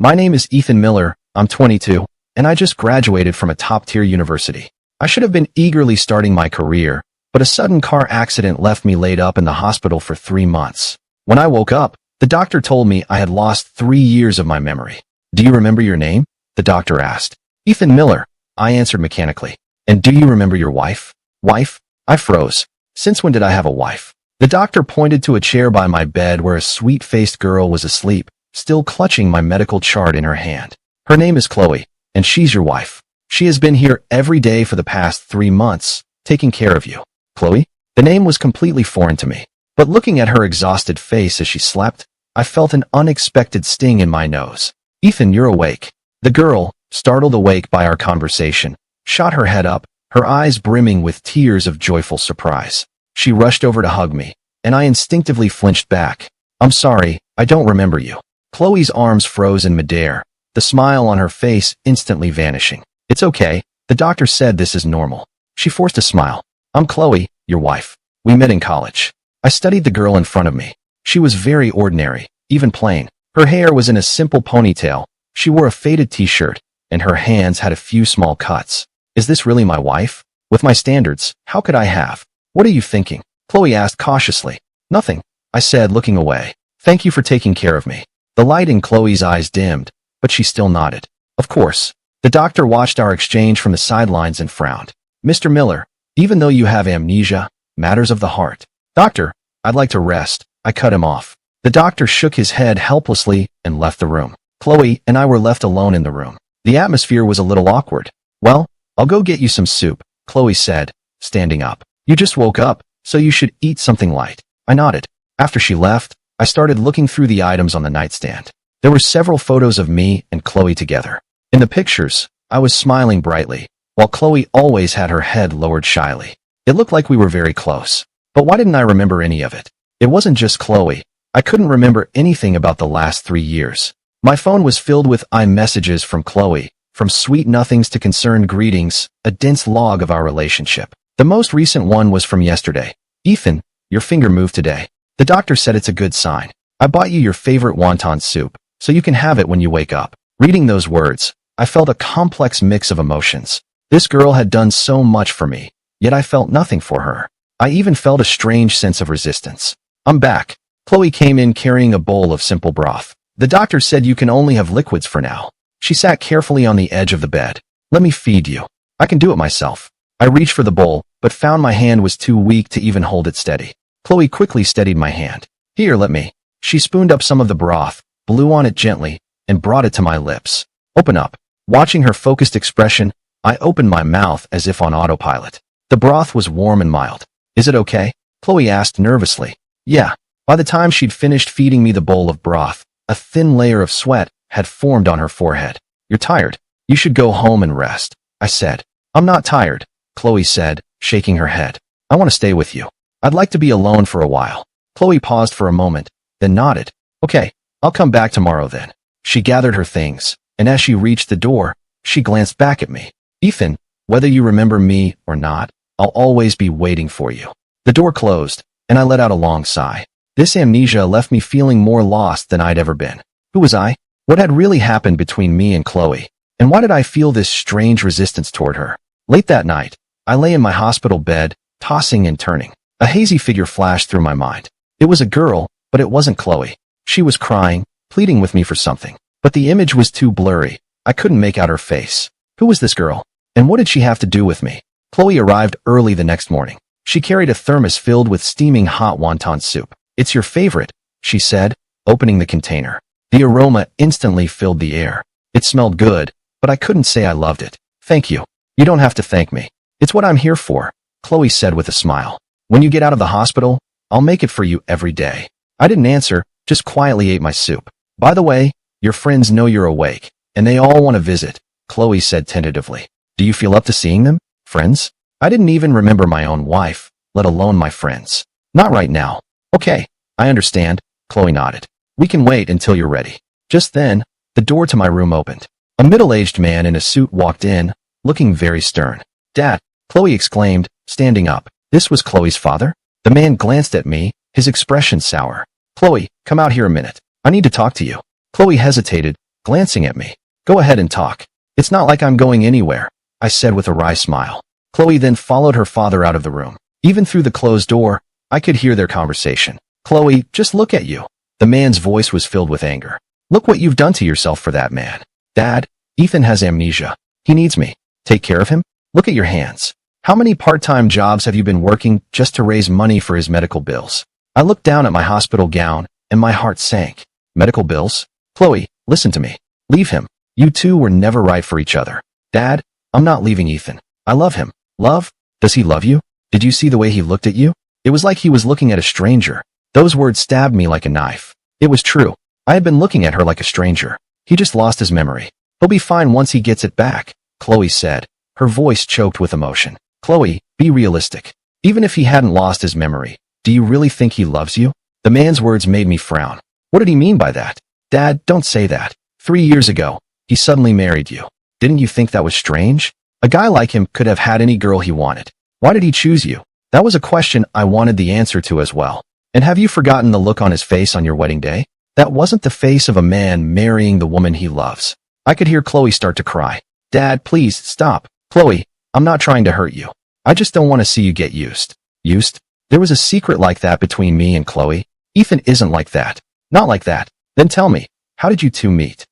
My name is Ethan Miller, I'm 22, and I just graduated from a top-tier university. I should have been eagerly starting my career, but a sudden car accident left me laid up in the hospital for 3 months. When I woke up, the doctor told me I had lost 3 years of my memory. Do you remember your name? The doctor asked. Ethan Miller, I answered mechanically. And do you remember your wife? Wife? I froze. Since when did I have a wife? The doctor pointed to a chair by my bed where a sweet-faced girl was asleep, still clutching my medical chart in her hand. Her name is Chloe, and she's your wife. She has been here every day for the past 3 months, taking care of you. Chloe? The name was completely foreign to me, but looking at her exhausted face as she slept, I felt an unexpected sting in my nose. Ethan, you're awake. The girl, startled awake by our conversation, shot her head up, her eyes brimming with tears of joyful surprise. She rushed over to hug me, and I instinctively flinched back. I'm sorry, I don't remember you. Chloe's arms froze in midair, the smile on her face instantly vanishing. It's okay, the doctor said this is normal. She forced a smile. I'm Chloe, your wife. We met in college. I studied the girl in front of me. She was very ordinary, even plain. Her hair was in a simple ponytail. She wore a faded t-shirt, and her hands had a few small cuts. Is this really my wife? With my standards, how could I have? What are you thinking? Chloe asked cautiously. Nothing, I said, looking away. Thank you for taking care of me. The light in Chloe's eyes dimmed, but she still nodded. Of course. The doctor watched our exchange from the sidelines and frowned. Mr. Miller, even though you have amnesia, matters of the heart. Doctor, I'd like to rest. I cut him off. The doctor shook his head helplessly and left the room. Chloe and I were left alone in the room. The atmosphere was a little awkward. Well, I'll go get you some soup, Chloe said, standing up. You just woke up, so you should eat something light. I nodded. After she left, I started looking through the items on the nightstand. There were several photos of me and Chloe together. In the pictures, I was smiling brightly, while Chloe always had her head lowered shyly. It looked like we were very close. But why didn't I remember any of it? It wasn't just Chloe. I couldn't remember anything about the last 3 years. My phone was filled with iMessages from Chloe, from sweet nothings to concerned greetings, a dense log of our relationship. The most recent one was from yesterday. Ethan, your finger moved today. The doctor said it's a good sign. I bought you your favorite wonton soup, so you can have it when you wake up. Reading those words, I felt a complex mix of emotions. This girl had done so much for me, yet I felt nothing for her. I even felt a strange sense of resistance. I'm back. Chloe came in carrying a bowl of simple broth. The doctor said you can only have liquids for now. She sat carefully on the edge of the bed. Let me feed you. I can do it myself. I reached for the bowl, but found my hand was too weak to even hold it steady. Chloe quickly steadied my hand. Here, let me. She spooned up some of the broth, blew on it gently, and brought it to my lips. Open up. Watching her focused expression, I opened my mouth as if on autopilot. The broth was warm and mild. Is it okay? Chloe asked nervously. Yeah. By the time she'd finished feeding me the bowl of broth, a thin layer of sweat had formed on her forehead. You're tired. You should go home and rest, I said. I'm not tired, Chloe said, shaking her head. I want to stay with you. I'd like to be alone for a while. Chloe paused for a moment, then nodded. Okay, I'll come back tomorrow then. She gathered her things, and as she reached the door, she glanced back at me. Ethan, whether you remember me or not, I'll always be waiting for you. The door closed, and I let out a long sigh. This amnesia left me feeling more lost than I'd ever been. Who was I? What had really happened between me and Chloe? And why did I feel this strange resistance toward her? Late that night, I lay in my hospital bed, tossing and turning. A hazy figure flashed through my mind. It was a girl, but it wasn't Chloe. She was crying, pleading with me for something. But the image was too blurry. I couldn't make out her face. Who was this girl? And what did she have to do with me? Chloe arrived early the next morning. She carried a thermos filled with steaming hot wonton soup. It's your favorite, she said, opening the container. The aroma instantly filled the air. It smelled good, but I couldn't say I loved it. Thank you. You don't have to thank me. It's what I'm here for, Chloe said with a smile. When you get out of the hospital, I'll make it for you every day. I didn't answer, just quietly ate my soup. By the way, your friends know you're awake, and they all want to visit, Chloe said tentatively. Do you feel up to seeing them? Friends? I didn't even remember my own wife, let alone my friends. Not right now. Okay, I understand, Chloe nodded. We can wait until you're ready. Just then, the door to my room opened. A middle-aged man in a suit walked in, looking very stern. Dad, Chloe exclaimed, standing up. This was Chloe's father? The man glanced at me, his expression sour. Chloe, come out here a minute. I need to talk to you. Chloe hesitated, glancing at me. Go ahead and talk. It's not like I'm going anywhere, I said with a wry smile. Chloe then followed her father out of the room. Even through the closed door, I could hear their conversation. Chloe, just look at you. The man's voice was filled with anger. Look what you've done to yourself for that man. Dad, Ethan has amnesia. He needs me. Take care of him? Look at your hands. How many part-time jobs have you been working just to raise money for his medical bills? I looked down at my hospital gown, and my heart sank. Medical bills? Chloe, listen to me. Leave him. You two were never right for each other. Dad, I'm not leaving Ethan. I love him. Love? Does he love you? Did you see the way he looked at you? It was like he was looking at a stranger. Those words stabbed me like a knife. It was true. I had been looking at her like a stranger. He just lost his memory. He'll be fine once he gets it back, Chloe said, her voice choked with emotion. Chloe, be realistic. Even if he hadn't lost his memory, do you really think he loves you? The man's words made me frown. What did he mean by that? Dad, don't say that. 3 years ago, he suddenly married you. Didn't you think that was strange? A guy like him could have had any girl he wanted. Why did he choose you? That was a question I wanted the answer to as well. And have you forgotten the look on his face on your wedding day? That wasn't the face of a man marrying the woman he loves. I could hear Chloe start to cry. Dad, please, stop. Chloe, I'm not trying to hurt you. I just don't want to see you get used. Used? There was a secret like that between me and Chloe. Ethan isn't like that. Not like that. Then tell me, how did you two meet?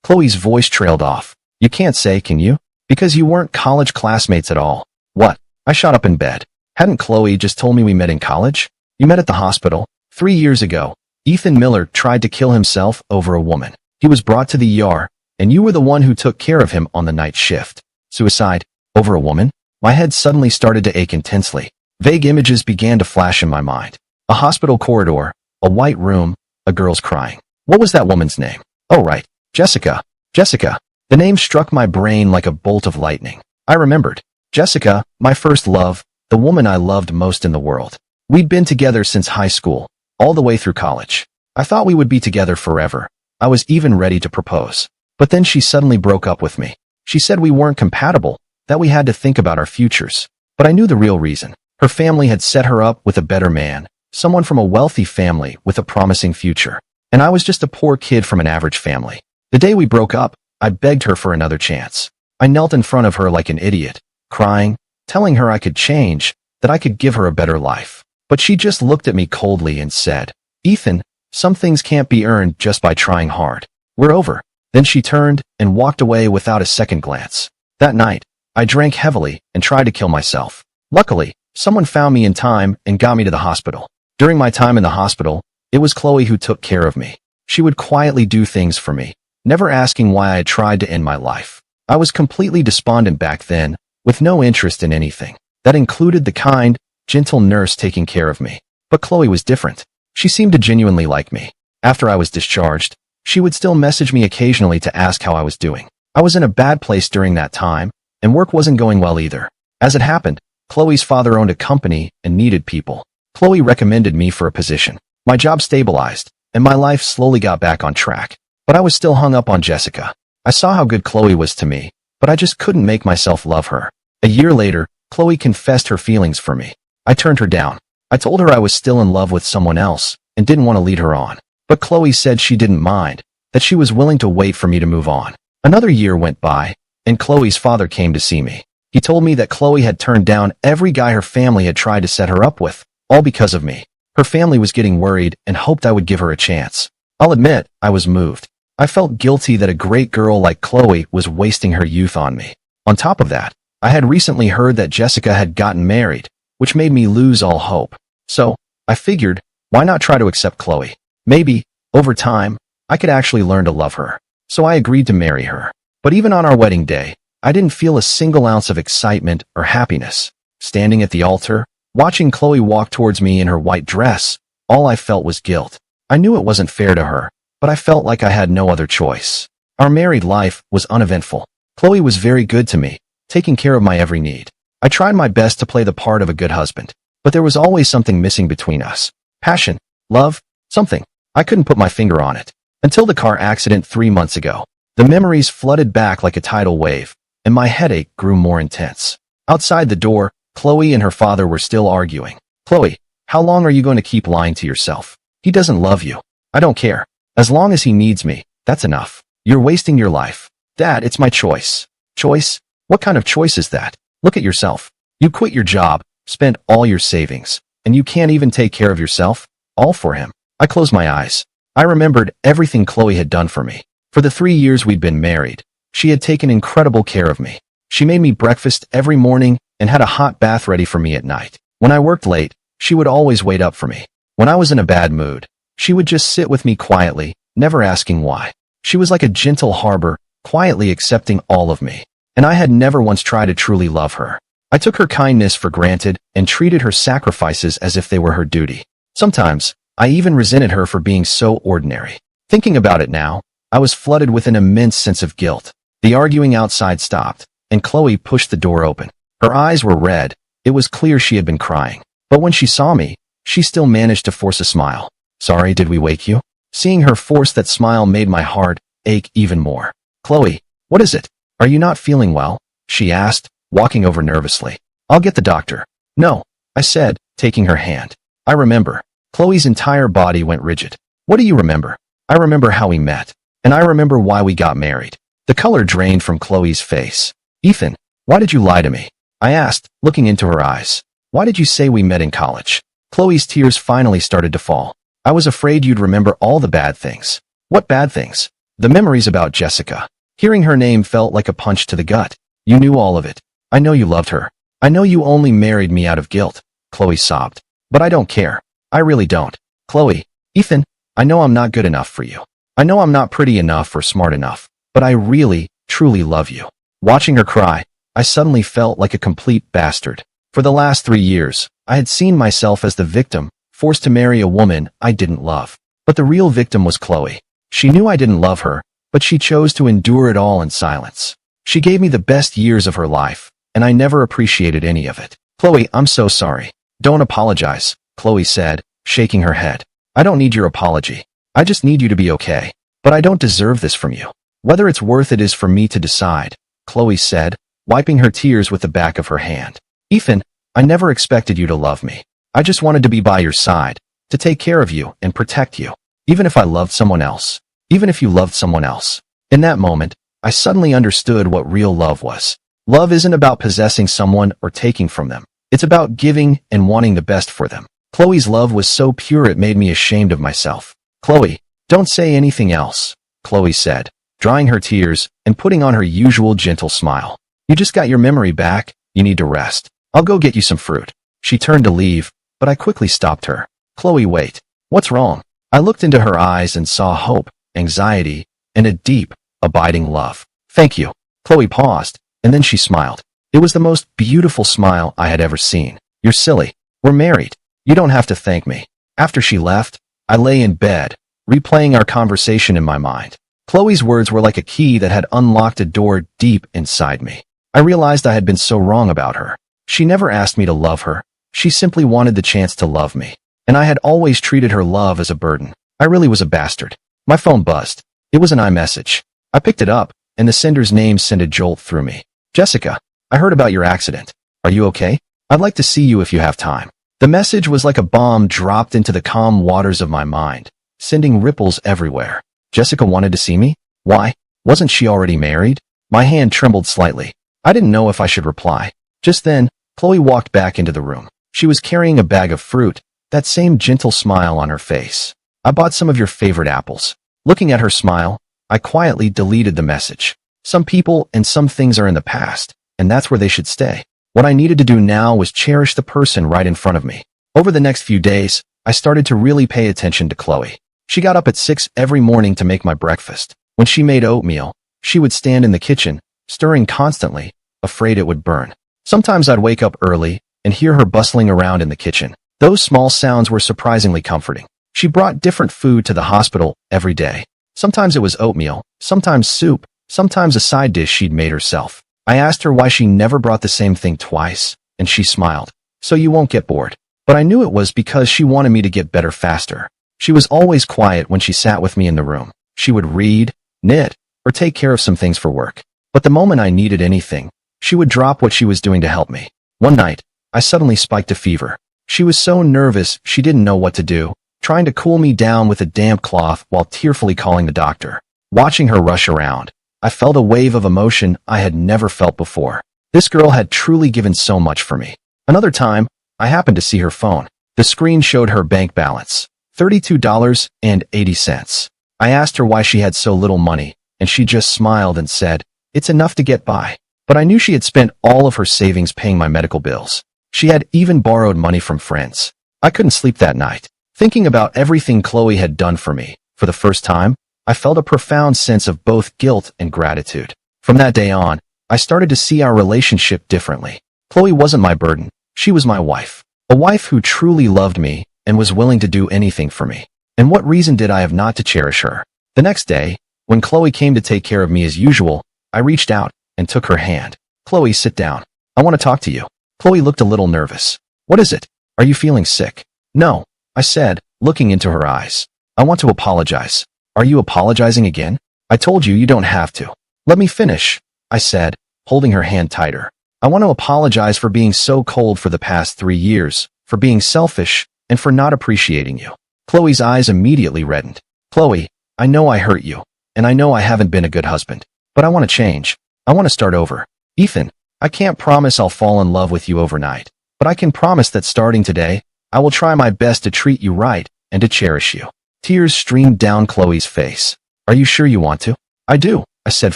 Chloe's voice trailed off. You can't say, can you? Because you weren't college classmates at all. What? I shot up in bed. Hadn't Chloe just told me we met in college? You met at the hospital. 3 years ago, Ethan Miller tried to kill himself over a woman. He was brought to the ER, and you were the one who took care of him on the night shift. Suicide? Over a woman? My head suddenly started to ache intensely. Vague images began to flash in my mind. A hospital corridor, a white room, a girl's crying. What was that woman's name? Oh right, Jessica. Jessica. The name struck my brain like a bolt of lightning. I remembered. Jessica, my first love, the woman I loved most in the world. We'd been together since high school, all the way through college. I thought we would be together forever. I was even ready to propose. But then she suddenly broke up with me. She said we weren't compatible, that we had to think about our futures. But I knew the real reason. Her family had set her up with a better man, someone from a wealthy family with a promising future. And I was just a poor kid from an average family. The day we broke up, I begged her for another chance. I knelt in front of her like an idiot, crying, telling her I could change, that I could give her a better life. But she just looked at me coldly and said, Ethan, some things can't be earned just by trying hard. We're over. Then she turned and walked away without a second glance. That night, I drank heavily and tried to kill myself. Luckily, someone found me in time and got me to the hospital. During my time in the hospital, it was Chloe who took care of me. She would quietly do things for me, never asking why I had tried to end my life. I was completely despondent back then, with no interest in anything. That included the kind, gentle nurse taking care of me. But Chloe was different. She seemed to genuinely like me. After I was discharged, she would still message me occasionally to ask how I was doing. I was in a bad place during that time, and work wasn't going well either. As it happened, Chloe's father owned a company and needed people. Chloe recommended me for a position. My job stabilized, and my life slowly got back on track. But I was still hung up on Jessica. I saw how good Chloe was to me, but I just couldn't make myself love her. A year later, Chloe confessed her feelings for me. I turned her down. I told her I was still in love with someone else and didn't want to lead her on. But Chloe said she didn't mind, that she was willing to wait for me to move on. Another year went by, and Chloe's father came to see me. He told me that Chloe had turned down every guy her family had tried to set her up with, all because of me. Her family was getting worried and hoped I would give her a chance. I'll admit, I was moved. I felt guilty that a great girl like Chloe was wasting her youth on me. On top of that, I had recently heard that Jessica had gotten married, which made me lose all hope. So, I figured, why not try to accept Chloe? Maybe, over time, I could actually learn to love her. So I agreed to marry her. But even on our wedding day, I didn't feel a single ounce of excitement or happiness. Standing at the altar, watching Chloe walk towards me in her white dress, all I felt was guilt. I knew it wasn't fair to her, but I felt like I had no other choice. Our married life was uneventful. Chloe was very good to me, taking care of my every need. I tried my best to play the part of a good husband, but there was always something missing between us. Passion, love, something. I couldn't put my finger on it. Until the car accident 3 months ago. The memories flooded back like a tidal wave, and my headache grew more intense. Outside the door, Chloe and her father were still arguing. Chloe, how long are you going to keep lying to yourself? He doesn't love you. I don't care. As long as he needs me, that's enough. You're wasting your life. Dad, it's my choice. Choice? What kind of choice is that? Look at yourself. You quit your job, spent all your savings, and you can't even take care of yourself? All for him. I closed my eyes. I remembered everything Chloe had done for me. For the 3 years we'd been married, she had taken incredible care of me. She made me breakfast every morning and had a hot bath ready for me at night. When I worked late, she would always wait up for me. When I was in a bad mood, she would just sit with me quietly, never asking why. She was like a gentle harbor, quietly accepting all of me. And I had never once tried to truly love her. I took her kindness for granted and treated her sacrifices as if they were her duty. Sometimes, I even resented her for being so ordinary. Thinking about it now, I was flooded with an immense sense of guilt. The arguing outside stopped, and Chloe pushed the door open. Her eyes were red. It was clear she had been crying. But when she saw me, she still managed to force a smile. Sorry, did we wake you? Seeing her force that smile made my heart ache even more. Chloe, what is it? Are you not feeling well? She asked, walking over nervously. I'll get the doctor. No, I said, taking her hand. I remember. Chloe's entire body went rigid. What do you remember? I remember how we met. And I remember why we got married. The color drained from Chloe's face. Ethan, why did you lie to me? I asked, looking into her eyes. Why did you say we met in college? Chloe's tears finally started to fall. I was afraid you'd remember all the bad things. What bad things? The memories about Jessica. Hearing her name felt like a punch to the gut. You knew all of it. I know you loved her. I know you only married me out of guilt. Chloe sobbed. But I don't care. I really don't. Chloe, Ethan, I know I'm not good enough for you. I know I'm not pretty enough or smart enough. But I really, truly love you. Watching her cry, I suddenly felt like a complete bastard. For the last 3 years, I had seen myself as the victim, forced to marry a woman I didn't love. But the real victim was Chloe. She knew I didn't love her, but she chose to endure it all in silence. She gave me the best years of her life, and I never appreciated any of it. Chloe, I'm so sorry. Don't apologize, Chloe said, shaking her head. I don't need your apology. I just need you to be okay. But I don't deserve this from you. Whether it's worth it is for me to decide, Chloe said, wiping her tears with the back of her hand. Ethan, I never expected you to love me. I just wanted to be by your side, to take care of you and protect you, even if I loved someone else, even if you loved someone else. In that moment, I suddenly understood what real love was. Love isn't about possessing someone or taking from them. It's about giving and wanting the best for them. Chloe's love was so pure it made me ashamed of myself. Chloe, don't say anything else, Chloe said, drying her tears and putting on her usual gentle smile. You just got your memory back. You need to rest. I'll go get you some fruit. She turned to leave, but I quickly stopped her. Chloe, wait. What's wrong? I looked into her eyes and saw hope, anxiety, and a deep, abiding love. Thank you. Chloe paused, and then she smiled. It was the most beautiful smile I had ever seen. You're silly. We're married. You don't have to thank me. After she left, I lay in bed, replaying our conversation in my mind. Chloe's words were like a key that had unlocked a door deep inside me. I realized I had been so wrong about her. She never asked me to love her. She simply wanted the chance to love me. And I had always treated her love as a burden. I really was a bastard. My phone buzzed. It was an iMessage. I picked it up, and the sender's name sent a jolt through me. Jessica, I heard about your accident. Are you okay? I'd like to see you if you have time. The message was like a bomb dropped into the calm waters of my mind, sending ripples everywhere. Jessica wanted to see me? Why? Wasn't she already married? My hand trembled slightly. I didn't know if I should reply. Just then, Chloe walked back into the room. She was carrying a bag of fruit, that same gentle smile on her face. I bought some of your favorite apples. Looking at her smile, I quietly deleted the message. Some people and some things are in the past, and that's where they should stay. What I needed to do now was cherish the person right in front of me. Over the next few days, I started to really pay attention to Chloe. She got up at 6 every morning to make my breakfast. When she made oatmeal, she would stand in the kitchen, stirring constantly, afraid it would burn. Sometimes I'd wake up early and hear her bustling around in the kitchen. Those small sounds were surprisingly comforting. She brought different food to the hospital every day. Sometimes it was oatmeal, sometimes soup, sometimes a side dish she'd made herself. I asked her why she never brought the same thing twice, and she smiled. So you won't get bored. But I knew it was because she wanted me to get better faster. She was always quiet when she sat with me in the room. She would read, knit, or take care of some things for work. But the moment I needed anything, she would drop what she was doing to help me. One night, I suddenly spiked a fever. She was so nervous she didn't know what to do, trying to cool me down with a damp cloth while tearfully calling the doctor. Watching her rush around, I felt a wave of emotion I had never felt before. This girl had truly given so much for me. Another time, I happened to see her phone. The screen showed her bank balance, $32.80. I asked her why she had so little money, and she just smiled and said, "It's enough to get by." But I knew she had spent all of her savings paying my medical bills. She had even borrowed money from friends. I couldn't sleep that night. Thinking about everything Chloe had done for me, for the first time, I felt a profound sense of both guilt and gratitude. From that day on, I started to see our relationship differently. Chloe wasn't my burden. She was my wife. A wife who truly loved me and was willing to do anything for me. And what reason did I have not to cherish her? The next day, when Chloe came to take care of me as usual, I reached out and took her hand. "Chloe, sit down. I want to talk to you." Chloe looked a little nervous. "What is it? Are you feeling sick?" "No," I said, looking into her eyes. "I want to apologize." "Are you apologizing again?" "I told you you don't have to." "Let me finish," I said, holding her hand tighter. "I want to apologize for being so cold for the past 3 years, for being selfish, and for not appreciating you." Chloe's eyes immediately reddened. "Chloe, I know I hurt you, and I know I haven't been a good husband, but I want to change. I want to start over. Ethan, I can't promise I'll fall in love with you overnight, but I can promise that starting today, I will try my best to treat you right and to cherish you." Tears streamed down Chloe's face. "Are you sure you want to?" "I do," I said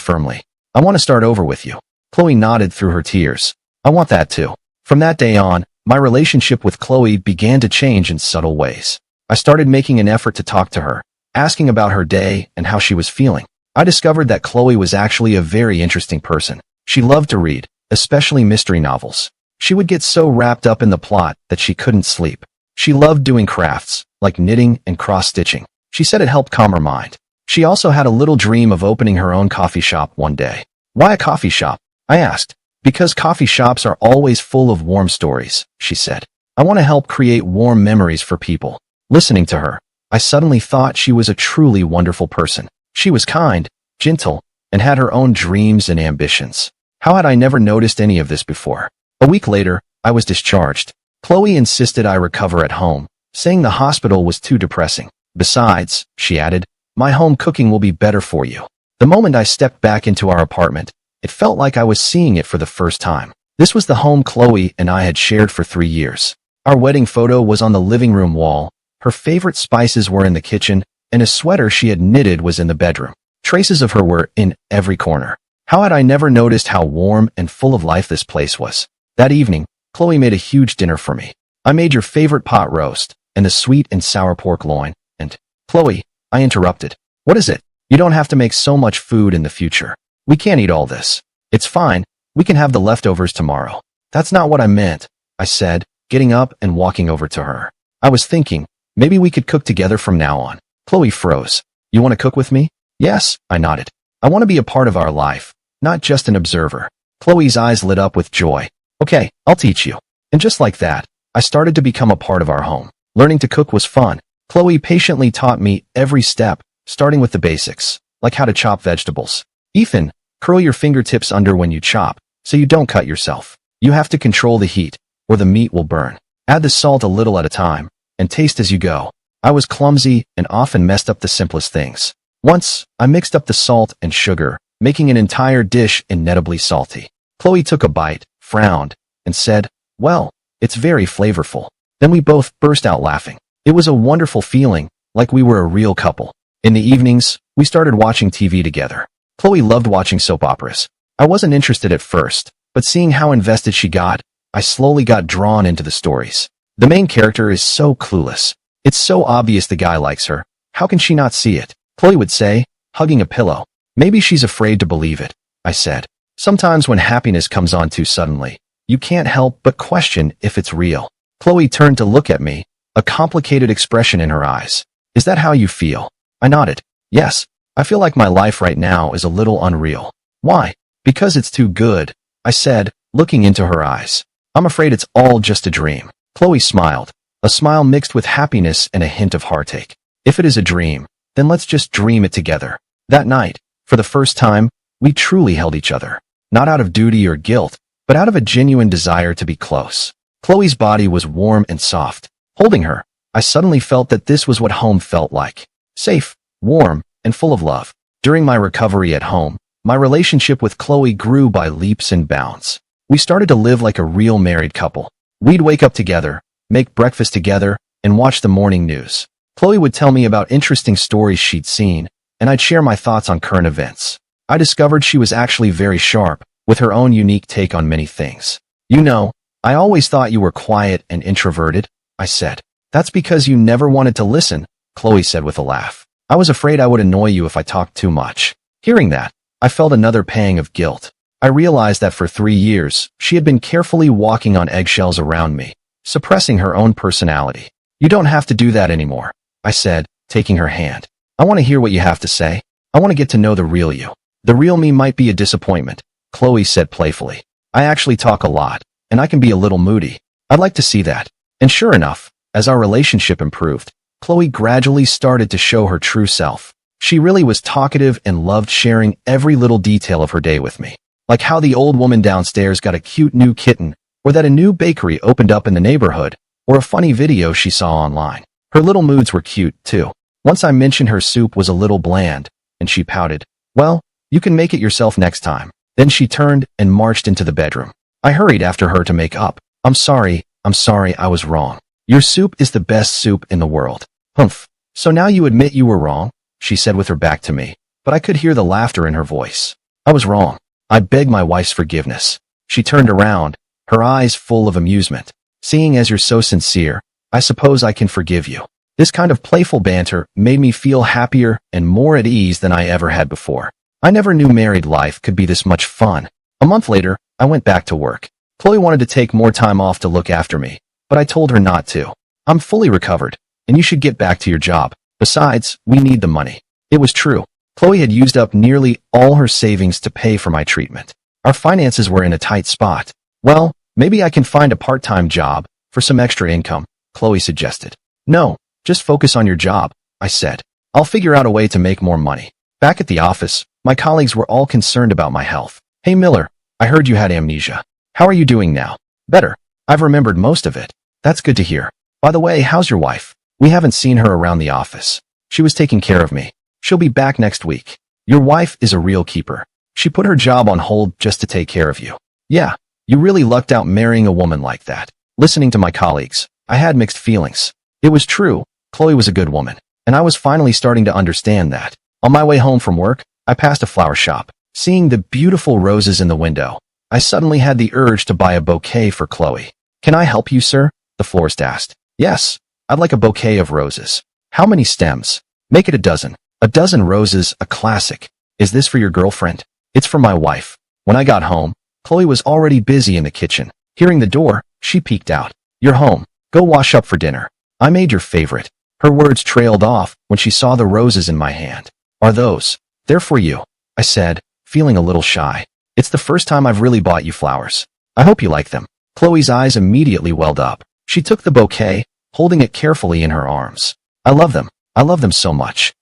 firmly. "I want to start over with you." Chloe nodded through her tears. "I want that too." From that day on, my relationship with Chloe began to change in subtle ways. I started making an effort to talk to her, asking about her day and how she was feeling. I discovered that Chloe was actually a very interesting person. She loved to read, especially mystery novels. She would get so wrapped up in the plot that she couldn't sleep. She loved doing crafts, like knitting and cross-stitching. She said it helped calm her mind. She also had a little dream of opening her own coffee shop one day. "Why a coffee shop?" I asked. "Because coffee shops are always full of warm stories," she said. "I want to help create warm memories for people." Listening to her, I suddenly thought she was a truly wonderful person. She was kind, gentle, and had her own dreams and ambitions. How had I never noticed any of this before? A week later, I was discharged. Chloe insisted I recover at home, saying the hospital was too depressing. "Besides," she added, "my home cooking will be better for you." The moment I stepped back into our apartment, it felt like I was seeing it for the first time. This was the home Chloe and I had shared for 3 years. Our wedding photo was on the living room wall, her favorite spices were in the kitchen, and a sweater she had knitted was in the bedroom. Traces of her were in every corner. How had I never noticed how warm and full of life this place was? That evening, Chloe made a huge dinner for me. "I made your favorite pot roast, and the sweet and sour pork loin, and—" "Chloe," I interrupted. "What is it? You don't have to make so much food in the future. We can't eat all this. It's fine, we can have the leftovers tomorrow." "That's not what I meant," I said, getting up and walking over to her. "I was thinking, maybe we could cook together from now on." Chloe froze. "You want to cook with me?" "Yes," I nodded. "I want to be a part of our life, not just an observer." Chloe's eyes lit up with joy. "Okay, I'll teach you." And just like that, I started to become a part of our home. Learning to cook was fun. Chloe patiently taught me every step, starting with the basics, like how to chop vegetables. "Ethan, curl your fingertips under when you chop, so you don't cut yourself. You have to control the heat, or the meat will burn. Add the salt a little at a time, and taste as you go." I was clumsy and often messed up the simplest things. Once, I mixed up the salt and sugar, making an entire dish inedibly salty. Chloe took a bite, frowned, and said, "Well, it's very flavorful." Then we both burst out laughing. It was a wonderful feeling, like we were a real couple. In the evenings, we started watching TV together. Chloe loved watching soap operas. I wasn't interested at first, but seeing how invested she got, I slowly got drawn into the stories. The main character is so clueless. It's so obvious the guy likes her. How can she not see it? Chloe would say, hugging a pillow. "Maybe she's afraid to believe it," I said. Sometimes when happiness comes on too suddenly, you can't help but question if it's real. Chloe turned to look at me, a complicated expression in her eyes. "Is that how you feel?" I nodded. "Yes, I feel like my life right now is a little unreal." "Why?" "Because it's too good," I said, looking into her eyes. "I'm afraid it's all just a dream." Chloe smiled, a smile mixed with happiness and a hint of heartache. "If it is a dream, then let's just dream it together." That night, for the first time, we truly held each other. Not out of duty or guilt, but out of a genuine desire to be close. Chloe's body was warm and soft. Holding her, I suddenly felt that this was what home felt like. Safe, warm, and full of love. During my recovery at home, my relationship with Chloe grew by leaps and bounds. We started to live like a real married couple. We'd wake up together, make breakfast together, and watch the morning news. Chloe would tell me about interesting stories she'd seen, and I'd share my thoughts on current events. I discovered she was actually very sharp, with her own unique take on many things. "You know, I always thought you were quiet and introverted," I said. "That's because you never wanted to listen," Chloe said with a laugh. "I was afraid I would annoy you if I talked too much." Hearing that, I felt another pang of guilt. I realized that for 3 years, she had been carefully walking on eggshells around me, suppressing her own personality. "You don't have to do that anymore," I said, taking her hand. "I want to hear what you have to say. I want to get to know the real you." "The real me might be a disappointment," Chloe said playfully. "I actually talk a lot, and I can be a little moody. I'd like to see that." And sure enough, as our relationship improved, Chloe gradually started to show her true self. She really was talkative and loved sharing every little detail of her day with me, like how the old woman downstairs got a cute new kitten, or that a new bakery opened up in the neighborhood, or a funny video she saw online. Her little moods were cute, too. Once I mentioned her soup was a little bland, and she pouted. "Well, you can make it yourself next time." Then she turned and marched into the bedroom. I hurried after her to make up. I'm sorry, I was wrong. Your soup is the best soup in the world." "Humph. So now you admit you were wrong?" she said with her back to me, but I could hear the laughter in her voice. "I was wrong. I beg my wife's forgiveness." She turned around, her eyes full of amusement. "Seeing as you're so sincere, I suppose I can forgive you." This kind of playful banter made me feel happier and more at ease than I ever had before. I never knew married life could be this much fun. A month later, I went back to work. Chloe wanted to take more time off to look after me, but I told her not to. "I'm fully recovered, and you should get back to your job. Besides, we need the money." It was true. Chloe had used up nearly all her savings to pay for my treatment. Our finances were in a tight spot. "Well, maybe I can find a part-time job for some extra income," Chloe suggested. "No, just focus on your job," I said. "I'll figure out a way to make more money." Back at the office, my colleagues were all concerned about my health. "Hey Miller, I heard you had amnesia. How are you doing now?" "Better. I've remembered most of it." "That's good to hear. By the way, how's your wife?" "We haven't seen her around the office. She was taking care of me. She'll be back next week." "Your wife is a real keeper. She put her job on hold just to take care of you." "Yeah, you really lucked out marrying a woman like that." Listening to my colleagues, I had mixed feelings. It was true, Chloe was a good woman, and I was finally starting to understand that. On my way home from work, I passed a flower shop. Seeing the beautiful roses in the window, I suddenly had the urge to buy a bouquet for Chloe. "Can I help you, sir?" the florist asked. "Yes, I'd like a bouquet of roses." "How many stems?" "Make it a dozen." "A dozen roses, a classic." "Is this for your girlfriend?" "It's for my wife." When I got home, Chloe was already busy in the kitchen. Hearing the door, she peeked out. "You're home. Go wash up for dinner. I made your favorite." Her words trailed off when she saw the roses in my hand. "Are those?" "They're for you," I said, feeling a little shy. "It's the first time I've really bought you flowers. I hope you like them." Chloe's eyes immediately welled up. She took the bouquet, holding it carefully in her arms. "I love them. I love them so much."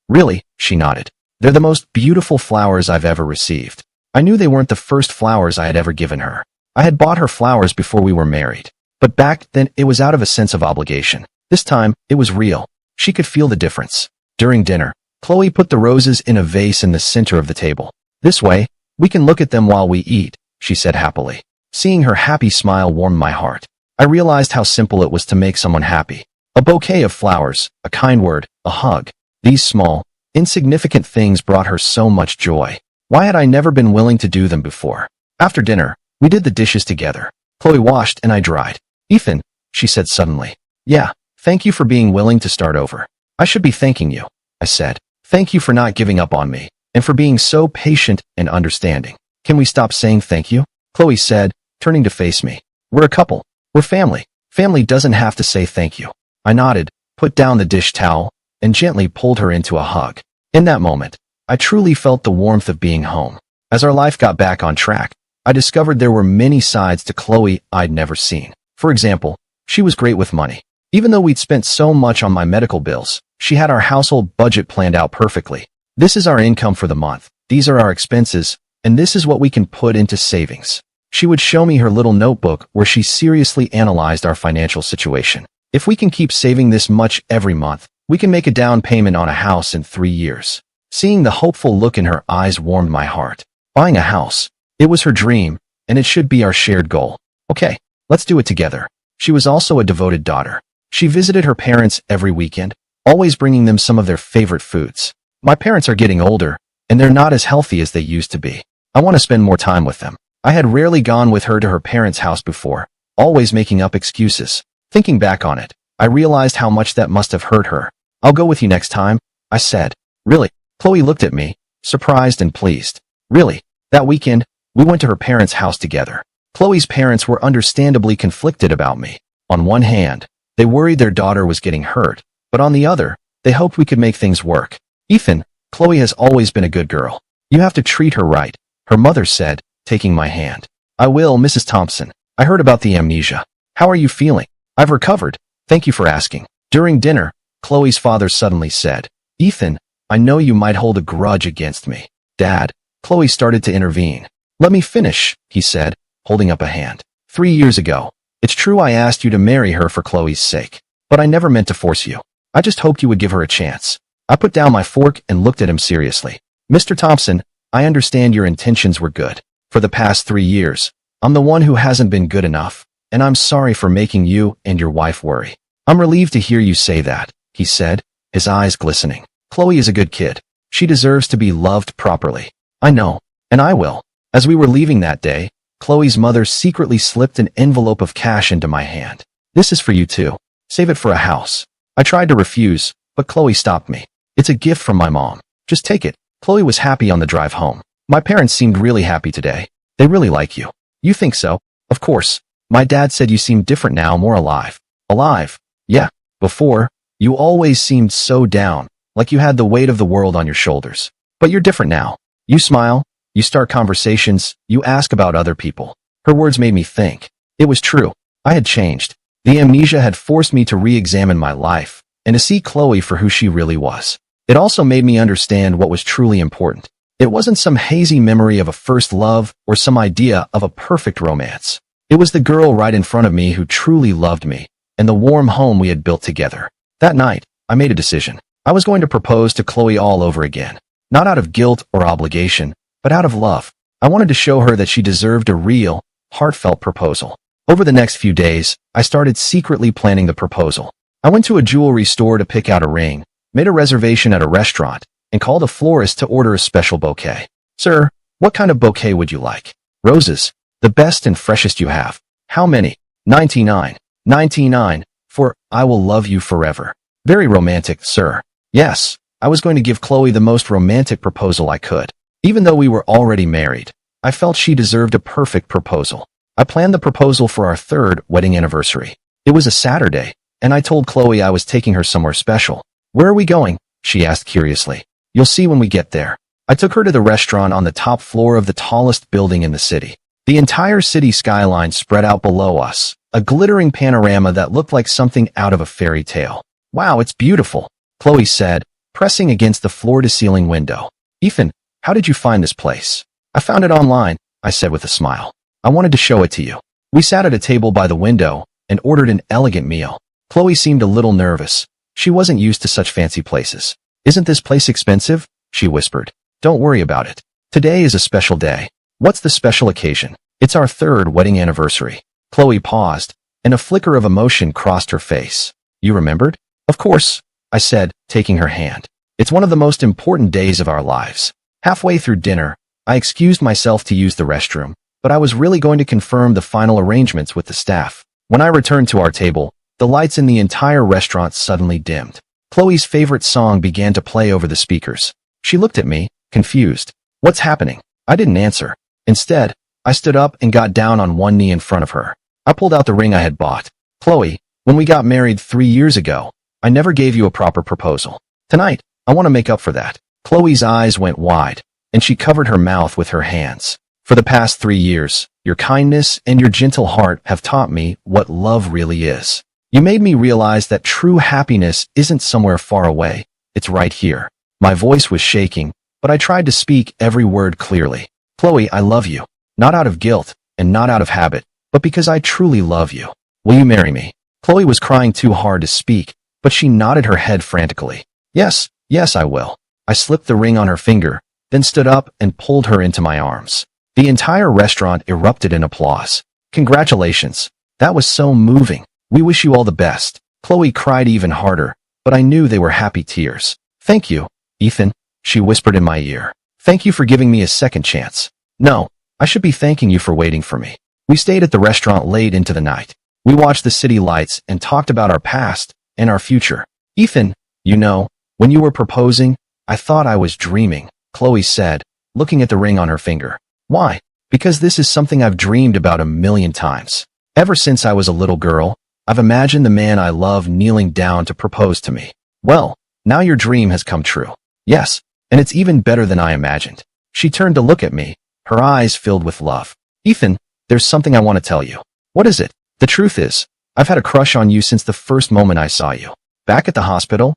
Really, she nodded. "They're the most beautiful flowers I've ever received." I knew they weren't the first flowers I had ever given her. I had bought her flowers before we were married. But back then, it was out of a sense of obligation. This time, it was real. She could feel the difference. During dinner, Chloe put the roses in a vase in the center of the table. "This way, we can look at them while we eat," she said happily. Seeing her happy smile warmed my heart. I realized how simple it was to make someone happy. A bouquet of flowers, a kind word, a hug. These small, insignificant things brought her so much joy. Why had I never been willing to do them before? After dinner, we did the dishes together. Chloe washed and I dried. "Ethan," she said suddenly. "Yeah, thank you for being willing to start over." "I should be thanking you," I said. "Thank you for not giving up on me, and for being so patient and understanding." "Can we stop saying thank you?" Chloe said, turning to face me. "We're a couple. We're family. Family doesn't have to say thank you." I nodded, put down the dish towel, and gently pulled her into a hug. In that moment, I truly felt the warmth of being home. As our life got back on track, I discovered there were many sides to Chloe I'd never seen. For example, she was great with money. Even though we'd spent so much on my medical bills, she had our household budget planned out perfectly. "This is our income for the month, these are our expenses, and this is what we can put into savings." She would show me her little notebook where she seriously analyzed our financial situation. "If we can keep saving this much every month, we can make a down payment on a house in 3 years." Seeing the hopeful look in her eyes warmed my heart. Buying a house. It was her dream, and it should be our shared goal. Okay, let's do it together. She was also a devoted daughter. She visited her parents every weekend, always bringing them some of their favorite foods. My parents are getting older, and they're not as healthy as they used to be. I want to spend more time with them. I had rarely gone with her to her parents' house before, always making up excuses. Thinking back on it, I realized how much that must have hurt her. I'll go with you next time, I said. Really? Chloe looked at me, surprised and pleased. Really? That weekend, we went to her parents' house together. Chloe's parents were understandably conflicted about me. On one hand, they worried their daughter was getting hurt, but on the other, they hoped we could make things work. Ethan, Chloe has always been a good girl. You have to treat her right, her mother said, taking my hand. I will, Mrs. Thompson. I heard about the amnesia. How are you feeling? I've recovered. Thank you for asking. During dinner, Chloe's father suddenly said, Ethan, I know you might hold a grudge against me. Dad, Chloe started to intervene. Let me finish, he said, holding up a hand. 3 years ago, it's true I asked you to marry her for Chloe's sake, but I never meant to force you. I just hoped you would give her a chance. I put down my fork and looked at him seriously. Mr. Thompson, I understand your intentions were good. For the past 3 years, I'm the one who hasn't been good enough, and I'm sorry for making you and your wife worry. I'm relieved to hear you say that, he said, his eyes glistening. Chloe is a good kid. She deserves to be loved properly. I know, and I will. As we were leaving that day, Chloe's mother secretly slipped an envelope of cash into my hand. This is for you too. Save it for a house. I tried to refuse, but Chloe stopped me. It's a gift from my mom. Just take it. Chloe was happy on the drive home. My parents seemed really happy today. They really like you. You think so? Of course. My dad said you seem different now, more alive. Alive? Yeah. Before, you always seemed so down, like you had the weight of the world on your shoulders. But you're different now. You smile, you start conversations, you ask about other people. Her words made me think. It was true. I had changed. The amnesia had forced me to re-examine my life, and to see Chloe for who she really was. It also made me understand what was truly important. It wasn't some hazy memory of a first love or some idea of a perfect romance. It was the girl right in front of me who truly loved me, and the warm home we had built together. That night, I made a decision. I was going to propose to Chloe all over again. Not out of guilt or obligation, but out of love. I wanted to show her that she deserved a real, heartfelt proposal. Over the next few days, I started secretly planning the proposal. I went to a jewelry store to pick out a ring, made a reservation at a restaurant, and called a florist to order a special bouquet. Sir, what kind of bouquet would you like? Roses. The best and freshest you have. How many? 99. 99. For I will love you forever. Very romantic, sir. Yes, I was going to give Chloe the most romantic proposal I could. Even though we were already married, I felt she deserved a perfect proposal. I planned the proposal for our 3rd wedding anniversary. It was a Saturday, and I told Chloe I was taking her somewhere special. Where are we going? She asked curiously. You'll see when we get there. I took her to the restaurant on the top floor of the tallest building in the city. The entire city skyline spread out below us, a glittering panorama that looked like something out of a fairy tale. Wow, it's beautiful, Chloe said, pressing against the floor-to-ceiling window. Ethan, how did you find this place? I found it online, I said with a smile. I wanted to show it to you. We sat at a table by the window and ordered an elegant meal. Chloe seemed a little nervous. She wasn't used to such fancy places. Isn't this place expensive? She whispered. Don't worry about it. Today is a special day. What's the special occasion? It's our 3rd wedding anniversary. Chloe paused, and a flicker of emotion crossed her face. You remembered? Of course, I said, taking her hand. It's one of the most important days of our lives. Halfway through dinner, I excused myself to use the restroom, but I was really going to confirm the final arrangements with the staff. When I returned to our table, the lights in the entire restaurant suddenly dimmed. Chloe's favorite song began to play over the speakers. She looked at me, confused. What's happening? I didn't answer. Instead, I stood up and got down on one knee in front of her. I pulled out the ring I had bought. Chloe, when we got married 3 years ago, I never gave you a proper proposal. Tonight, I want to make up for that. Chloe's eyes went wide, and she covered her mouth with her hands. For the past 3 years, your kindness and your gentle heart have taught me what love really is. You made me realize that true happiness isn't somewhere far away. It's right here. My voice was shaking, but I tried to speak every word clearly. Chloe, I love you. Not out of guilt, and not out of habit, but because I truly love you. Will you marry me? Chloe was crying too hard to speak, but she nodded her head frantically. Yes, I will. I slipped the ring on her finger, then stood up and pulled her into my arms. The entire restaurant erupted in applause. Congratulations. That was so moving. We wish you all the best. Chloe cried even harder, but I knew they were happy tears. Thank you, Ethan, she whispered in my ear. Thank you for giving me a second chance. No, I should be thanking you for waiting for me. We stayed at the restaurant late into the night. We watched the city lights and talked about our past and our future. Ethan, you know, when you were proposing, I thought I was dreaming, Chloe said, looking at the ring on her finger. Why? Because this is something I've dreamed about a million times. Ever since I was a little girl, I've imagined the man I love kneeling down to propose to me. Well, now your dream has come true. Yes, and it's even better than I imagined. She turned to look at me, her eyes filled with love. Ethan, there's something I want to tell you. What is it? The truth is, I've had a crush on you since the first moment I saw you. Back at the hospital?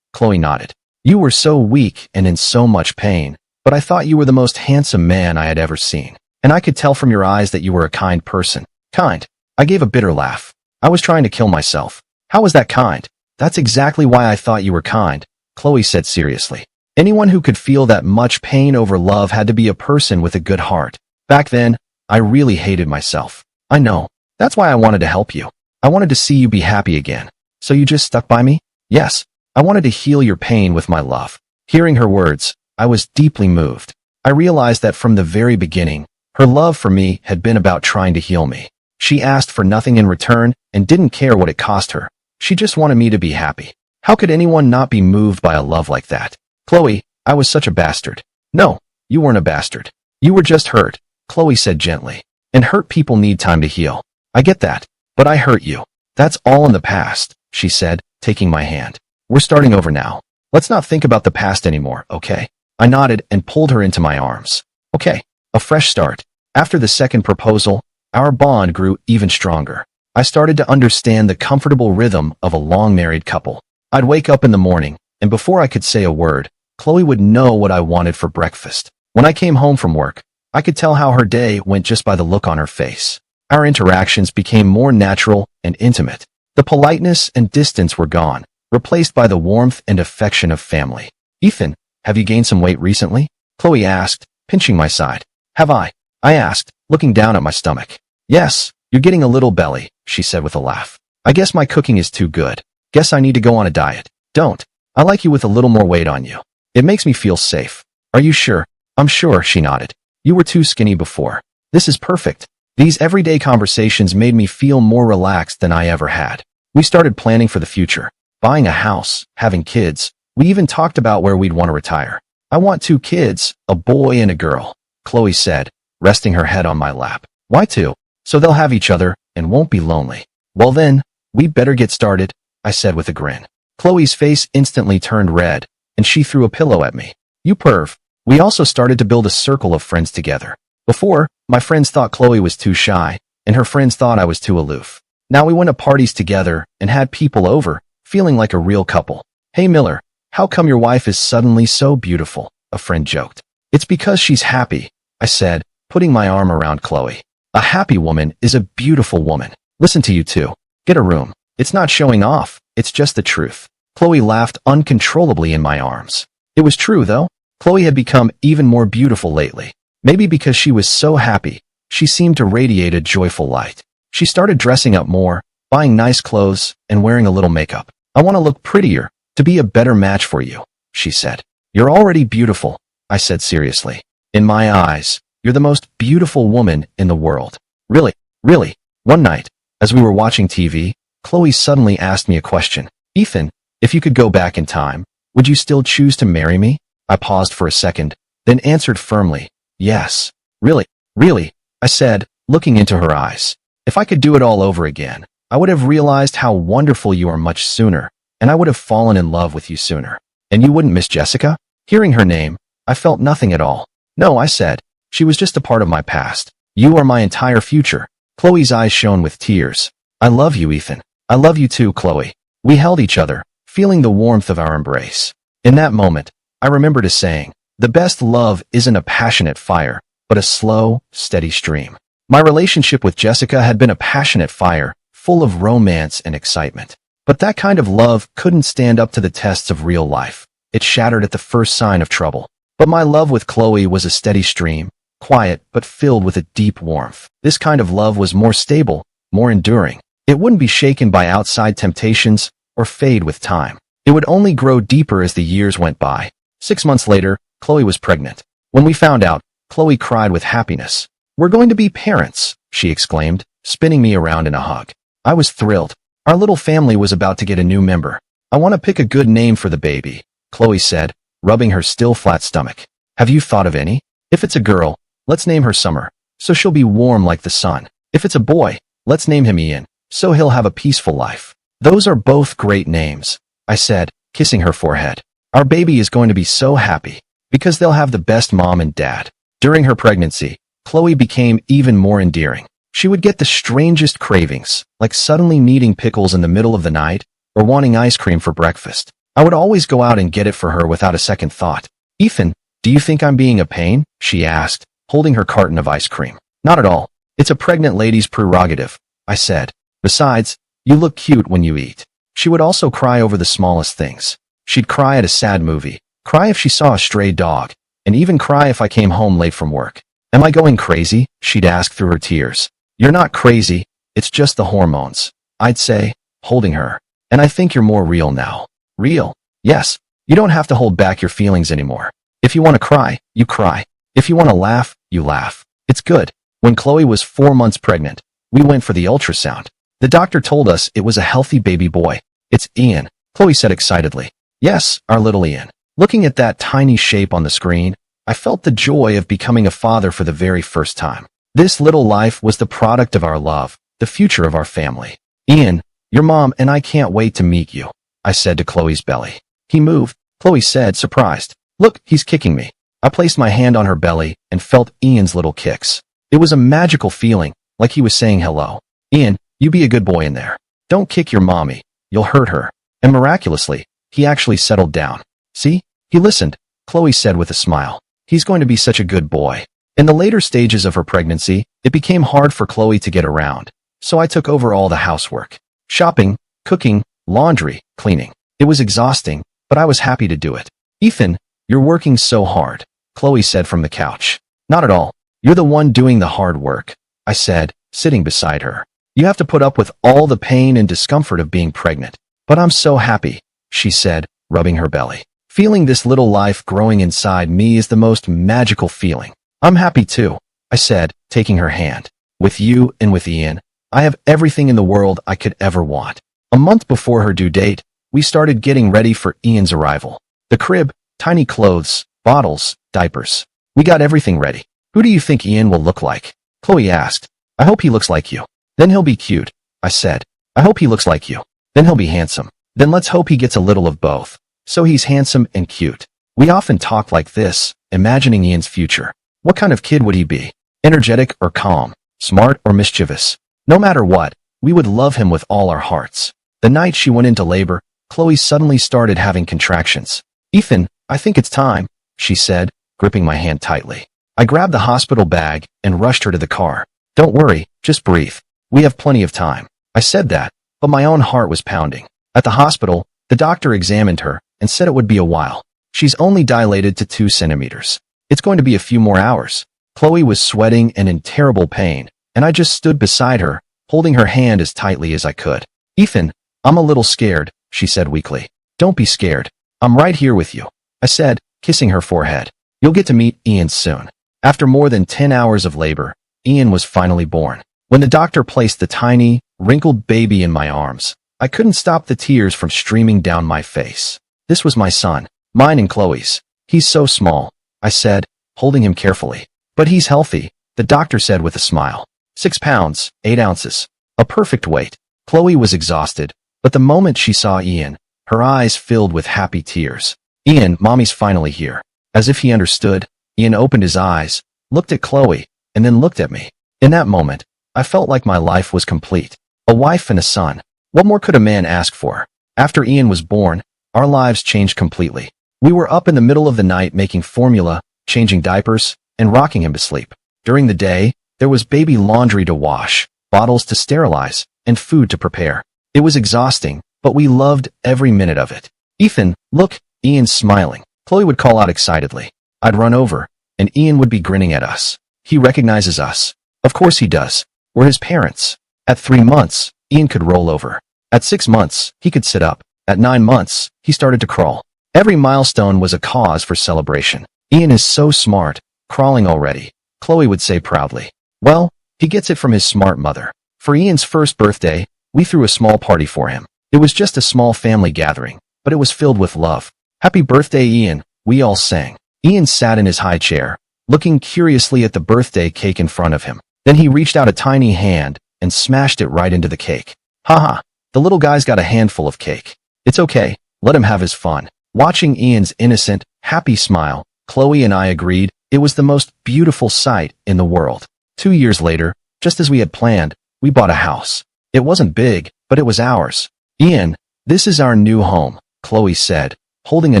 Chloe nodded. You were so weak and in so much pain, but I thought you were the most handsome man I had ever seen. And I could tell from your eyes that you were a kind person. Kind. I gave a bitter laugh. I was trying to kill myself. How was that kind? That's exactly why I thought you were kind, Chloe said seriously. Anyone who could feel that much pain over love had to be a person with a good heart. Back then, I really hated myself. I know. That's why I wanted to help you. I wanted to see you be happy again. So you just stuck by me? Yes. I wanted to heal your pain with my love. Hearing her words, I was deeply moved. I realized that from the very beginning, her love for me had been about trying to heal me. She asked for nothing in return and didn't care what it cost her. She just wanted me to be happy. How could anyone not be moved by a love like that? Chloe, I was such a bastard. No, you weren't a bastard. You were just hurt, Chloe said gently. And hurt people need time to heal. I get that, but I hurt you. That's all in the past, she said, taking my hand. We're starting over now. Let's not think about the past anymore, okay? I nodded and pulled her into my arms. Okay, a fresh start. After the second proposal, our bond grew even stronger. I started to understand the comfortable rhythm of a long-married couple. I'd wake up in the morning, and before I could say a word, Chloe would know what I wanted for breakfast. When I came home from work, I could tell how her day went just by the look on her face. Our interactions became more natural and intimate. The politeness and distance were gone, replaced by the warmth and affection of family. Ethan, have you gained some weight recently? Chloe asked, pinching my side. Have I? I asked, looking down at my stomach. Yes, you're getting a little belly, she said with a laugh. I guess my cooking is too good. Guess I need to go on a diet. Don't. I like you with a little more weight on you. It makes me feel safe. Are you sure? I'm sure, she nodded. You were too skinny before. This is perfect. These everyday conversations made me feel more relaxed than I ever had. We started planning for the future. Buying a house, having kids. We even talked about where we'd want to retire. I want 2 kids, a boy and a girl, Chloe said, resting her head on my lap. Why 2? So they'll have each other and won't be lonely. Well then, we better get started, I said with a grin. Chloe's face instantly turned red, and she threw a pillow at me. You perv. We also started to build a circle of friends together. Before, my friends thought Chloe was too shy, and her friends thought I was too aloof. Now we went to parties together and had people over, feeling like a real couple. Hey Miller, how come your wife is suddenly so beautiful? A friend joked. It's because she's happy, I said, putting my arm around Chloe. A happy woman is a beautiful woman. Listen to you two. Get a room. It's not showing off, it's just the truth. Chloe laughed uncontrollably in my arms. It was true though. Chloe had become even more beautiful lately. Maybe because she was so happy, she seemed to radiate a joyful light. She started dressing up more, buying nice clothes, and wearing a little makeup. I want to look prettier, to be a better match for you, she said. You're already beautiful, I said seriously. In my eyes, you're the most beautiful woman in the world. Really, really. One night, as we were watching TV, Chloe suddenly asked me a question. Ethan, if you could go back in time, would you still choose to marry me? I paused for a second, then answered firmly, yes. Really, really, I said, looking into her eyes. If I could do it all over again, I would have realized how wonderful you are much sooner, and I would have fallen in love with you sooner. And you wouldn't miss Jessica? Hearing her name, I felt nothing at all. No, I said. She was just a part of my past. You are my entire future. Chloe's eyes shone with tears. I love you, Ethan. I love you too, Chloe. We held each other, feeling the warmth of our embrace. In that moment, I remembered a saying, the best love isn't a passionate fire, but a slow, steady stream. My relationship with Jessica had been a passionate fire, full of romance and excitement. But that kind of love couldn't stand up to the tests of real life. it shattered at the first sign of trouble. But my love with Chloe was a steady stream, quiet but filled with a deep warmth. This kind of love was more stable, more enduring. It wouldn't be shaken by outside temptations or fade with time. It would only grow deeper as the years went by. 6 months later, Chloe was pregnant. When we found out, Chloe cried with happiness. "We're going to be parents," she exclaimed, spinning me around in a hug. I was thrilled. Our little family was about to get a new member. "I want to pick a good name for the baby," Chloe said, rubbing her still flat stomach. "Have you thought of any? If it's a girl, let's name her Summer, so she'll be warm like the sun. If it's a boy, let's name him Ian, so he'll have a peaceful life." "Those are both great names," I said, kissing her forehead. "Our baby is going to be so happy, because they'll have the best mom and dad." During her pregnancy, Chloe became even more endearing. She would get the strangest cravings, like suddenly needing pickles in the middle of the night, or wanting ice cream for breakfast. I would always go out and get it for her without a second thought. "Ethan, do you think I'm being a pain?" she asked, holding her carton of ice cream. "Not at all. It's a pregnant lady's prerogative," I said. "Besides, you look cute when you eat." She would also cry over the smallest things. She'd cry at a sad movie, cry if she saw a stray dog, and even cry if I came home late from work. "Am I going crazy?" she'd ask through her tears. "You're not crazy, it's just the hormones," I'd say, holding her. "And I think you're more real now." "Real?" "Yes. You don't have to hold back your feelings anymore. If you want to cry, you cry. If you want to laugh, you laugh. It's good." When Chloe was 4 months pregnant, we went for the ultrasound. The doctor told us it was a healthy baby boy. "It's Ian," Chloe said excitedly. "Yes, our little Ian." Looking at that tiny shape on the screen, I felt the joy of becoming a father for the very first time. This little life was the product of our love, the future of our family. "Ian, your mom and I can't wait to meet you," I said to Chloe's belly. "He moved," Chloe said, surprised. "Look, he's kicking me." I placed my hand on her belly and felt Ian's little kicks. It was a magical feeling, like he was saying hello. "Ian, you be a good boy in there. Don't kick your mommy, you'll hurt her." And miraculously, he actually settled down. "See? He listened," Chloe said with a smile. "He's going to be such a good boy." In the later stages of her pregnancy, it became hard for Chloe to get around, so I took over all the housework. Shopping, cooking, laundry, cleaning. It was exhausting, but I was happy to do it. "Ethan, you're working so hard," Chloe said from the couch. "Not at all. You're the one doing the hard work," I said, sitting beside her. "You have to put up with all the pain and discomfort of being pregnant. But I'm so happy," she said, rubbing her belly. "Feeling this little life growing inside me is the most magical feeling." "I'm happy too," I said, taking her hand. "With you and with Ian, I have everything in the world I could ever want." A month before her due date, we started getting ready for Ian's arrival. The crib, tiny clothes, bottles, diapers. We got everything ready. "Who do you think Ian will look like?" Chloe asked. "I hope he looks like you." "Then he'll be cute," I said. "I hope he looks like you." "Then he'll be handsome." "Then let's hope he gets a little of both, so he's handsome and cute." We often talked like this, imagining Ian's future. What kind of kid would he be? Energetic or calm? Smart or mischievous? No matter what, we would love him with all our hearts. The night she went into labor, Chloe suddenly started having contractions. "Ethan, I think it's time," she said, gripping my hand tightly. I grabbed the hospital bag and rushed her to the car. "Don't worry, just breathe. We have plenty of time." I said that, but my own heart was pounding. At the hospital, the doctor examined her and said it would be a while. "She's only dilated to 2 centimeters. It's going to be a few more hours." Chloe was sweating and in terrible pain, and I just stood beside her, holding her hand as tightly as I could. "Ethan, I'm a little scared," she said weakly. "Don't be scared. I'm right here with you," I said, kissing her forehead. "You'll get to meet Ian soon." After more than 10 hours of labor, Ian was finally born. When the doctor placed the tiny, wrinkled baby in my arms, I couldn't stop the tears from streaming down my face. This was my son, mine and Chloe's. "He's so small," I said, holding him carefully. "But he's healthy," the doctor said with a smile. 6 pounds, 8 ounces. A perfect weight. Chloe was exhausted, but the moment she saw Ian, her eyes filled with happy tears. "Ian, mommy's finally here." As if he understood, Ian opened his eyes, looked at Chloe, and then looked at me. In that moment, I felt like my life was complete. A wife and a son. What more could a man ask for? After Ian was born, our lives changed completely. We were up in the middle of the night making formula, changing diapers, and rocking him to sleep. During the day, there was baby laundry to wash, bottles to sterilize, and food to prepare. It was exhausting, but we loved every minute of it. "Ethan, look," Ian's smiling. Chloe would call out excitedly. I'd run over, and Ian would be grinning at us. He recognizes us. Of course he does. We're his parents. At 3 months, Ian could roll over. At 6 months, he could sit up. At 9 months, he started to crawl. Every milestone was a cause for celebration. Ian is so smart, crawling already, Chloe would say proudly. Well, he gets it from his smart mother. For Ian's first birthday, we threw a small party for him. It was just a small family gathering, but it was filled with love. Happy birthday, Ian, we all sang. Ian sat in his high chair, looking curiously at the birthday cake in front of him. Then he reached out a tiny hand and smashed it right into the cake. Haha, the little guy's got a handful of cake. It's okay, let him have his fun. Watching Ian's innocent, happy smile, Chloe and I agreed it was the most beautiful sight in the world. 2 years later, just as we had planned, we bought a house. It wasn't big, but it was ours. Ian, this is our new home, Chloe said, holding a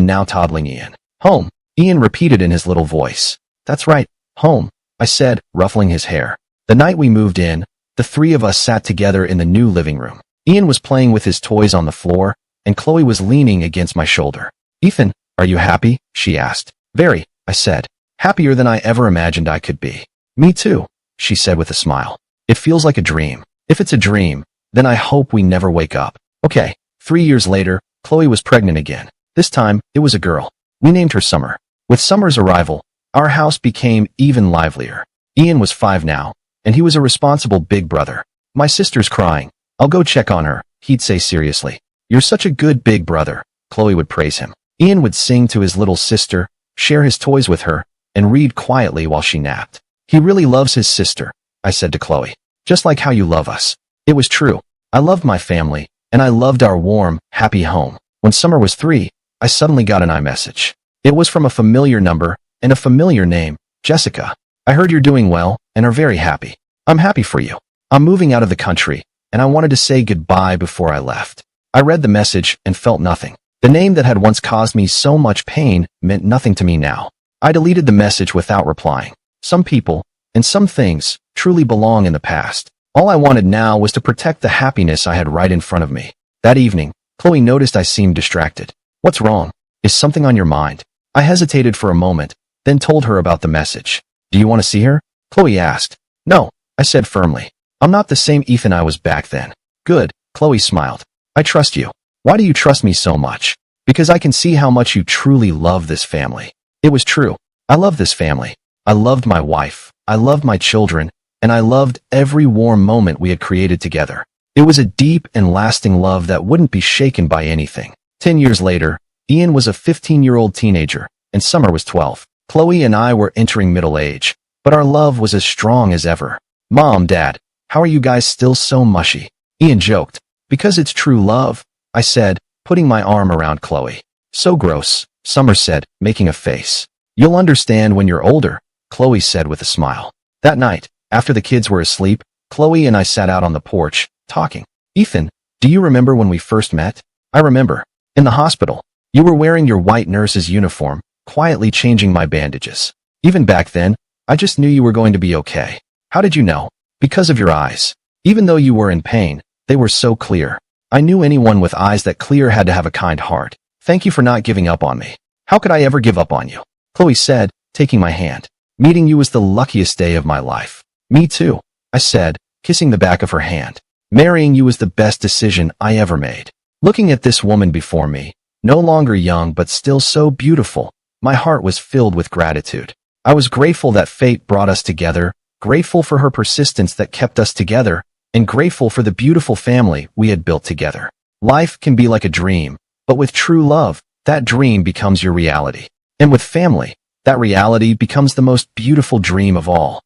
now toddling Ian. Home, Ian repeated in his little voice. That's right, home, I said, ruffling his hair. The night we moved in, the three of us sat together in the new living room. Ian was playing with his toys on the floor, and Chloe was leaning against my shoulder. Ethan, are you happy? She asked. Very, I said. Happier than I ever imagined I could be. Me too, she said with a smile. It feels like a dream. If it's a dream, then I hope we never wake up. Okay, 3 years later, Chloe was pregnant again. This time, it was a girl. We named her Summer. With Summer's arrival, our house became even livelier. Ian was 5 now, and he was a responsible big brother. My sister's crying. I'll go check on her, he'd say seriously. You're such a good big brother, Chloe would praise him. Ian would sing to his little sister, share his toys with her, and read quietly while she napped. He really loves his sister, I said to Chloe. Just like how you love us. It was true. I loved my family, and I loved our warm, happy home. When Summer was 3, I suddenly got an iMessage. It was from a familiar number and a familiar name, Jessica. I heard you're doing well and are very happy. I'm happy for you. I'm moving out of the country, and I wanted to say goodbye before I left. I read the message and felt nothing. The name that had once caused me so much pain meant nothing to me now. I deleted the message without replying. Some people, and some things, truly belong in the past. All I wanted now was to protect the happiness I had right in front of me. That evening, Chloe noticed I seemed distracted. What's wrong? Is something on your mind? I hesitated for a moment, then told her about the message. Do you want to see her? Chloe asked. No, I said firmly. I'm not the same Ethan I was back then. Good, Chloe smiled. I trust you. Why do you trust me so much? Because I can see how much you truly love this family. It was true. I love this family. I loved my wife. I loved my children. And I loved every warm moment we had created together. It was a deep and lasting love that wouldn't be shaken by anything. 10 years later, Ian was a 15-year-old teenager, and Summer was 12. Chloe and I were entering middle age, but our love was as strong as ever. Mom, Dad, how are you guys still so mushy? Ian joked. Because it's true love, I said, putting my arm around Chloe. So gross, Summer said, making a face. You'll understand when you're older, Chloe said with a smile. That night, after the kids were asleep, Chloe and I sat out on the porch, talking. Ethan, do you remember when we first met? I remember. In the hospital. You were wearing your white nurse's uniform, quietly changing my bandages. Even back then, I just knew you were going to be okay. How did you know? Because of your eyes. Even though you were in pain, they were so clear. I knew anyone with eyes that clear had to have a kind heart. Thank you for not giving up on me. How could I ever give up on you? Chloe said, taking my hand. Meeting you was the luckiest day of my life. Me too, I said, kissing the back of her hand. Marrying you was the best decision I ever made. Looking at this woman before me, no longer young but still so beautiful, my heart was filled with gratitude. I was grateful that fate brought us together, grateful for her persistence that kept us together, and grateful for the beautiful family we had built together. Life can be like a dream, but with true love, that dream becomes your reality. And with family, that reality becomes the most beautiful dream of all.